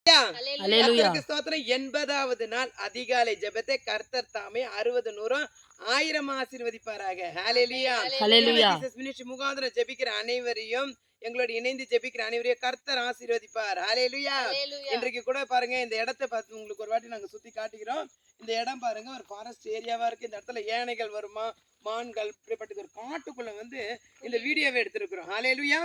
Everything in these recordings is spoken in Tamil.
அல்லேலூயா. ஸ்தோத்திரம். 80வது நாள் அதிகாலை ஜெபத்தை கர்த்தர் தாமே 60 100 1000 ஆசீர்வதிப்பாராக. ஹalleluya. அல்லேலூயா. மினிஸ்ட்ரி முகாந்திரம் ஜெபிக்கிற அனைவரையும் எங்களோட இணைந்து ஜெபிக்கிற அனைவரையும் கர்த்தர் ஆசீர்வதிப்பார். ஹalleluya. இன்றைக்கு கூட பாருங்க, இந்த இடத்தை பார்த்து உங்களுக்கு ஒரு வாட்டி நாங்க சுத்தி காட்டுகிறோம். இந்த இடம் பாருங்க, ஒரு ஃபாரஸ்ட் ஏரியாவா இருக்கு. இந்த இடத்துல யானைகள் வருமா, மான்கள், இப்படிப்பட்ட ஒரு காட்டுக்குள்ள வந்து இந்த வீடியோவை எடுத்திருக்கிறோம். ஹalleluya.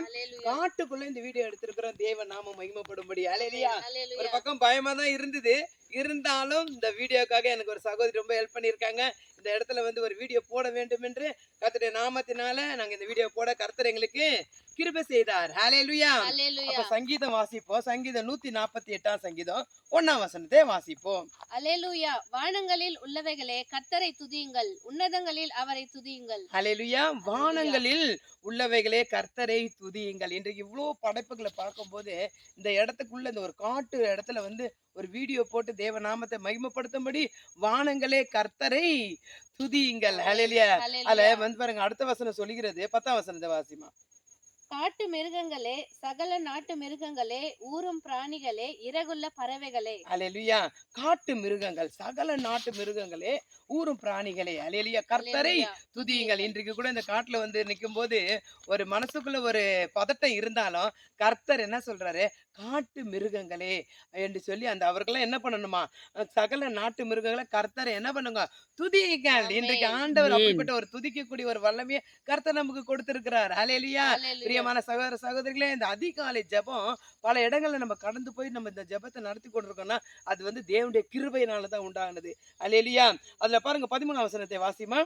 காட்டுக்குள்ள இந்த வீடியோ எடுத்திருக்கிறோம். தேவ நாமம் மகிமைப்படும்படி. ஹalleluya. ஒரு பக்கம் பயமா தான் இருந்தது, இருந்தாலும் இந்த வீடியோக்காக எனக்கு ஒரு சகோதரி ரொம்ப ஹெல்ப் பண்ணியிருக்காங்க. இந்த இடத்துல வந்து ஒரு வீடியோ போட வேண்டும் என்று கர்த்தருடைய நாமத்தினால நாங்க இந்த வீடியோ போட கர்த்தர் எங்களுக்கு கிருபை செய்தார். ஹalleluya. அப்ப சங்கீதம் வாசிப்போம். சங்கீதம் 148 சங்கீதம் 1 வசனத்தை வாசிப்போம். அல்லேலூயா. வானங்களில் உள்ளவைகளே கர்த்தரை துதியுங்கள், உன்னதங்களில் அவரை துதியுங்கள். ஹalleluya. வானங்களில் உள்ளவைகளே கர்த்தரை துதியுங்கள். இன்றைக்கு இவ்வளோ படைப்புகளை பார்க்கும்போது இந்த இடத்துக்குள்ள இந்த ஒரு காட்டு இடத்துல வந்து ஒரு வீடியோ போட்டு தேவ நாமத்தை மகிமைப்படுத்தும்படி வானங்களே கர்த்தரை துதியுங்கள். ஹalleluya. அதுல வந்து பாருங்க, அடுத்த வசனம் சொல்லுகிறது. 10 வசனத்தை வாசிமா. காட்டு மிருகங்களே, சகல நாட்டு மிருகங்களே, ஊரும் பிராணிகளே, இறகுள்ள பறவைகளே. அல்லேலூயா. காட்டு மிருகங்கள், சகல நாட்டு மிருகங்களே, ஊரும் பிராணிகளே, அல்லேலூயா, கர்த்தரை துதியுங்கள். இன்றைக்கு கூட இந்த காட்டுல வந்து நிற்கும் போது ஒரு மனசுக்குள்ள ஒரு பதட்டம் இருந்தாலும் கர்த்தர் என்ன சொல்றாரு, காட்டு மிருகங்களே என்று சொல்லி அந்த அவர்கள்லாம் என்ன பண்ணணுமா, சகல நாட்டு மிருகங்களை கர்த்தரை என்ன பண்ணுங்க, துதியுங்கள். இன்றைக்கு ஆண்டவர் அப்படிப்பட்ட ஒரு துதிக்கக்கூடிய ஒரு வல்லமையை கர்த்தர் நமக்கு கொடுத்திருக்கிறார். அல்லேலூயா. பிரியமான சகோதர சகோதரிகளே, இந்த அதிகாலை ஜெபம் பல இடங்கள்ல நம்ம கடந்து போய் நம்ம இந்த ஜெபத்தை நடத்தி கொண்டிருக்கோம்னா அது வந்து தேவனுடைய கிருபையினாலதான் உண்டானது. அல்லேலூயா. அதுல பாருங்க 13 வசனத்தை வாசிமா.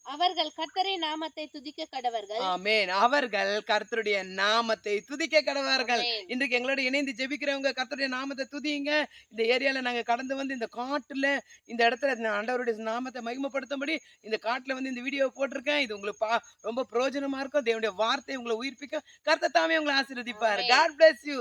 அவர்கள் கர்த்தரை நாமத்தை துதிக்க கடவர்கள். ஆமென். அவர்கள் கர்த்தருடைய நாமத்தை துதிக்க கடவர்கள். இன்றைக்கு எங்களோட இணைந்து ஜெபிக்கிறவங்க கர்த்தருடைய நாமத்தை துதியுங்க. இந்த ஏரியால நாங்க கடந்து வந்து இந்த காட்டுல இந்த இடத்துல ஆண்டவருடைய நாமத்தை மகிமைப்படுத்தும்படி இந்த காட்டுல வந்து இந்த வீடியோ போட்டிருக்கேன். இது உங்களுக்கு ரொம்ப பிரயோஜனமா இருக்கும். தேவனுடைய வார்த்தை உங்களை உயிர்ப்பிக்க கர்த்தர் தாமே உங்களை ஆசீர்வதிப்பார். God bless you.